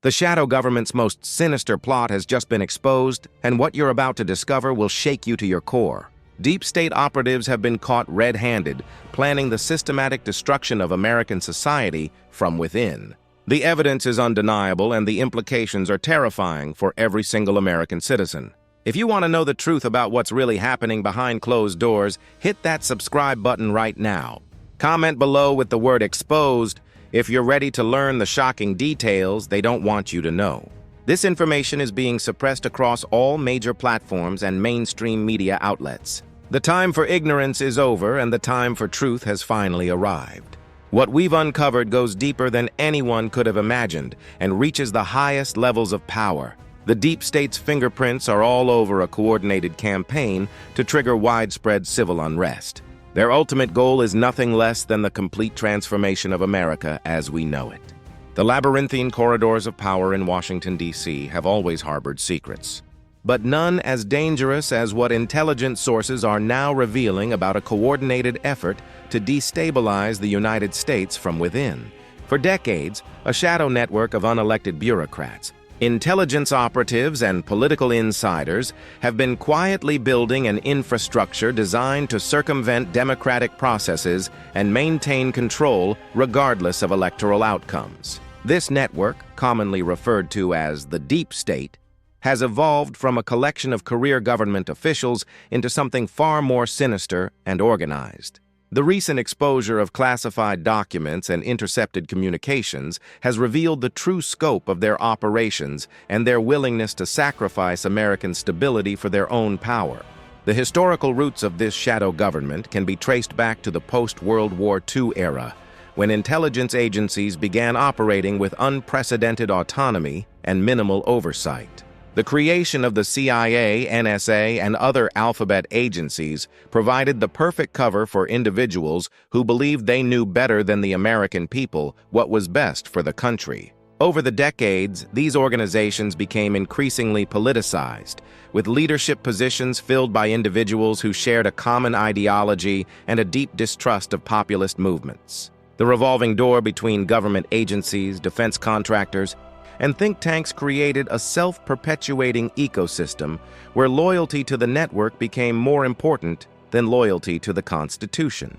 The shadow government's most sinister plot has just been exposed, and what you're about to discover will shake you to your core. Deep state operatives have been caught red-handed, planning the systematic destruction of American society from within. The evidence is undeniable, and the implications are terrifying for every single American citizen. If you want to know the truth about what's really happening behind closed doors, hit that subscribe button right now. Comment below with the word exposed if you're ready to learn the shocking details they don't want you to know. This information is being suppressed across all major platforms and mainstream media outlets. The time for ignorance is over, and the time for truth has finally arrived. What we've uncovered goes deeper than anyone could have imagined and reaches the highest levels of power. The deep state's fingerprints are all over a coordinated campaign to trigger widespread civil unrest. Their ultimate goal is nothing less than the complete transformation of America as we know it. The labyrinthine corridors of power in Washington, D.C. have always harbored secrets, but none as dangerous as what intelligence sources are now revealing about a coordinated effort to destabilize the United States from within. For decades, a shadow network of unelected bureaucrats, intelligence operatives, and political insiders have been quietly building an infrastructure designed to circumvent democratic processes and maintain control regardless of electoral outcomes. This network, commonly referred to as the Deep State, has evolved from a collection of career government officials into something far more sinister and organized. The recent exposure of classified documents and intercepted communications has revealed the true scope of their operations and their willingness to sacrifice American stability for their own power. The historical roots of this shadow government can be traced back to the post-World War II era, when intelligence agencies began operating with unprecedented autonomy and minimal oversight. The creation of the CIA, NSA, and other alphabet agencies provided the perfect cover for individuals who believed they knew better than the American people what was best for the country. Over the decades, these organizations became increasingly politicized, with leadership positions filled by individuals who shared a common ideology and a deep distrust of populist movements. The revolving door between government agencies, defense contractors, and think tanks created a self-perpetuating ecosystem where loyalty to the network became more important than loyalty to the Constitution.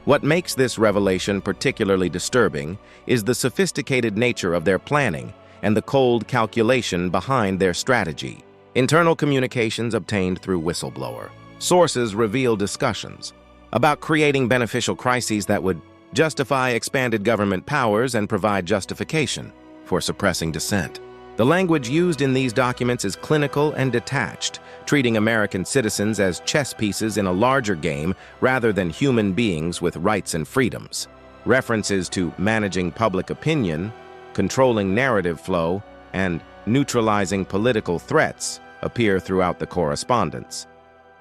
What makes this revelation particularly disturbing is the sophisticated nature of their planning and the cold calculation behind their strategy. Internal communications obtained through whistleblower. Sources reveal discussions about creating beneficial crises that would justify expanded government powers and provide justification for suppressing dissent. The language used in these documents is clinical and detached, treating American citizens as chess pieces in a larger game rather than human beings with rights and freedoms. References to managing public opinion, controlling narrative flow, and neutralizing political threats appear throughout the correspondence,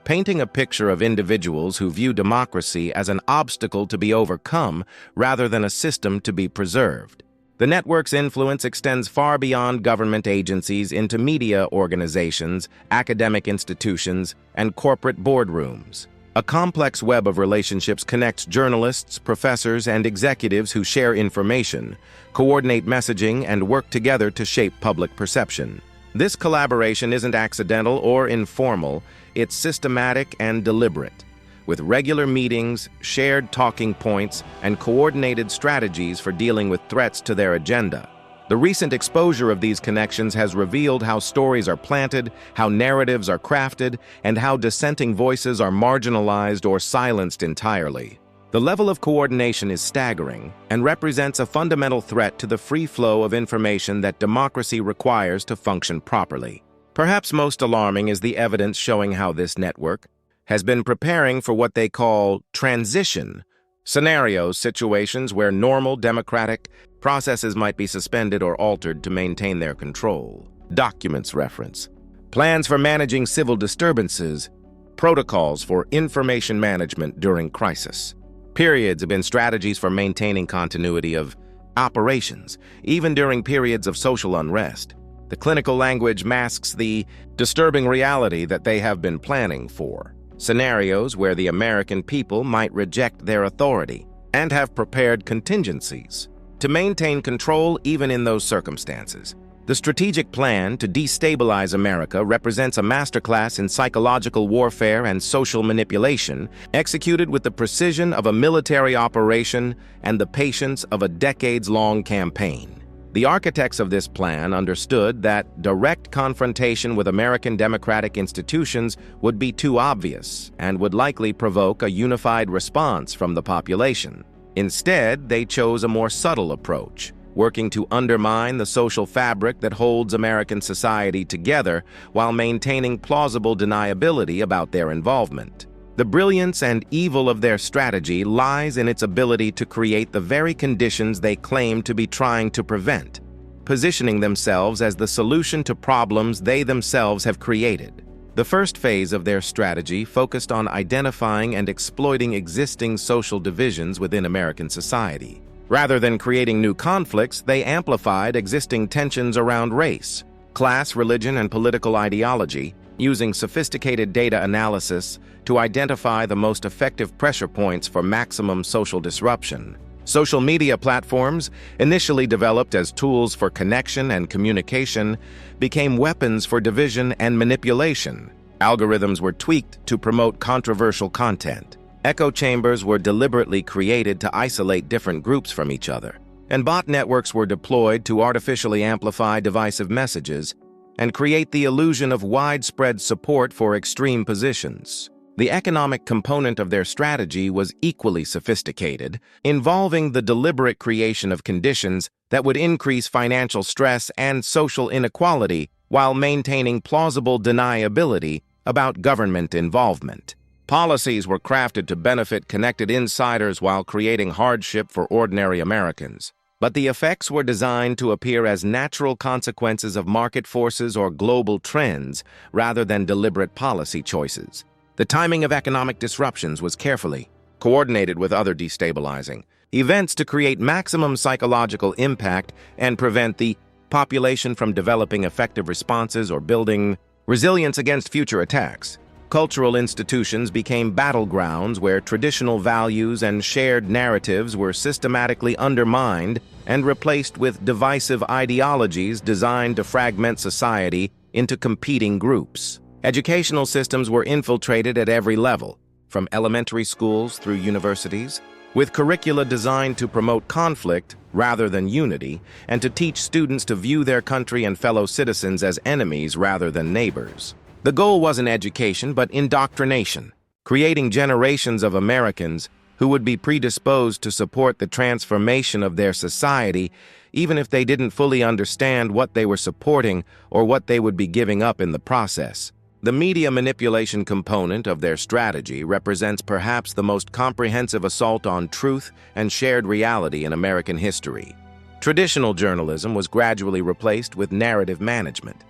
painting a picture of individuals who view democracy as an obstacle to be overcome rather than a system to be preserved. The network's influence extends far beyond government agencies into media organizations, academic institutions, and corporate boardrooms. A complex web of relationships connects journalists, professors, and executives who share information, coordinate messaging, and work together to shape public perception. This collaboration isn't accidental or informal, it's systematic and deliberate, with regular meetings, shared talking points, and coordinated strategies for dealing with threats to their agenda. The recent exposure of these connections has revealed how stories are planted, how narratives are crafted, and how dissenting voices are marginalized or silenced entirely. The level of coordination is staggering and represents a fundamental threat to the free flow of information that democracy requires to function properly. Perhaps most alarming is the evidence showing how this network has been preparing for what they call transition scenarios, situations where normal democratic processes might be suspended or altered to maintain their control. Documents reference plans for managing civil disturbances, protocols for information management during crisis. Periods have been strategies for maintaining continuity of operations, even during periods of social unrest. The clinical language masks the disturbing reality that they have been planning for. Scenarios where the American people might reject their authority and have prepared contingencies. to maintain control even in those circumstances. The strategic plan to destabilize America represents a masterclass in psychological warfare and social manipulation, executed with the precision of a military operation and the patience of a decades-long campaign. The architects of this plan understood that direct confrontation with American democratic institutions would be too obvious and would likely provoke a unified response from the population. Instead, they chose a more subtle approach, working to undermine the social fabric that holds American society together while maintaining plausible deniability about their involvement. The brilliance and evil of their strategy lies in its ability to create the very conditions they claim to be trying to prevent, positioning themselves as the solution to problems they themselves have created. The first phase of their strategy focused on identifying and exploiting existing social divisions within American society. Rather than creating new conflicts, they amplified existing tensions around race, class, religion, and political ideology, using sophisticated data analysis to identify the most effective pressure points for maximum social disruption. Social media platforms, initially developed as tools for connection and communication, became weapons for division and manipulation. Algorithms were tweaked to promote controversial content. Echo chambers were deliberately created to isolate different groups from each other, and bot networks were deployed to artificially amplify divisive messages and create the illusion of widespread support for extreme positions. The economic component of their strategy was equally sophisticated, involving the deliberate creation of conditions that would increase financial stress and social inequality while maintaining plausible deniability about government involvement. Policies were crafted to benefit connected insiders while creating hardship for ordinary Americans. But the effects were designed to appear as natural consequences of market forces or global trends rather than deliberate policy choices. The timing of economic disruptions was carefully coordinated with other destabilizing events to create maximum psychological impact and prevent the population from developing effective responses or building resilience against future attacks. Cultural institutions became battlegrounds where traditional values and shared narratives were systematically undermined and replaced with divisive ideologies designed to fragment society into competing groups. Educational systems were infiltrated at every level, from elementary schools through universities, with curricula designed to promote conflict rather than unity, and to teach students to view their country and fellow citizens as enemies rather than neighbors. The goal wasn't education, but indoctrination, creating generations of Americans who would be predisposed to support the transformation of their society, even if they didn't fully understand what they were supporting or what they would be giving up in the process. The media manipulation component of their strategy represents perhaps the most comprehensive assault on truth and shared reality in American history. Traditional journalism was gradually replaced with narrative management,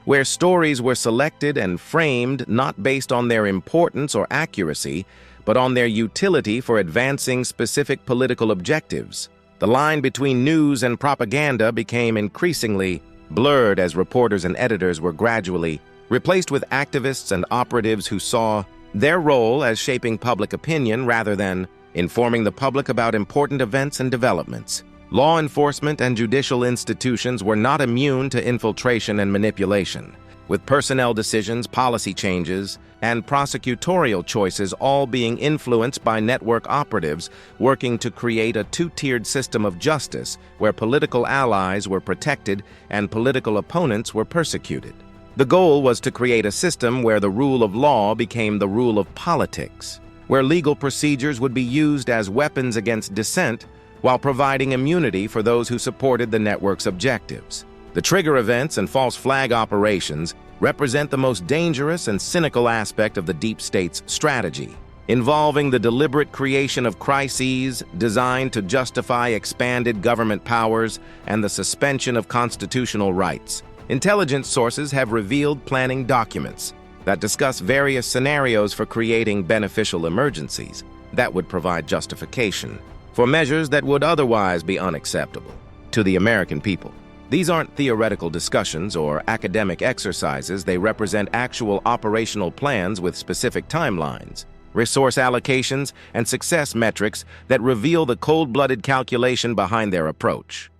where stories were selected and framed not based on their importance or accuracy, but on their utility for advancing specific political objectives. The line between news and propaganda became increasingly blurred as reporters and editors were gradually replaced with activists and operatives who saw their role as shaping public opinion rather than informing the public about important events and developments. Law enforcement and judicial institutions were not immune to infiltration and manipulation, with personnel decisions, policy changes, and prosecutorial choices all being influenced by network operatives working to create a two-tiered system of justice where political allies were protected and political opponents were persecuted. The goal was to create a system where the rule of law became the rule of politics, where legal procedures would be used as weapons against dissent while providing immunity for those who supported the network's objectives. The trigger events and false flag operations represent the most dangerous and cynical aspect of the deep state's strategy, involving the deliberate creation of crises designed to justify expanded government powers and the suspension of constitutional rights. Intelligence sources have revealed planning documents that discuss various scenarios for creating beneficial emergencies that would provide justification for measures that would otherwise be unacceptable to the American people. These aren't theoretical discussions or academic exercises. They represent actual operational plans with specific timelines. resource allocations, and success metrics that reveal the cold-blooded calculation behind their approach.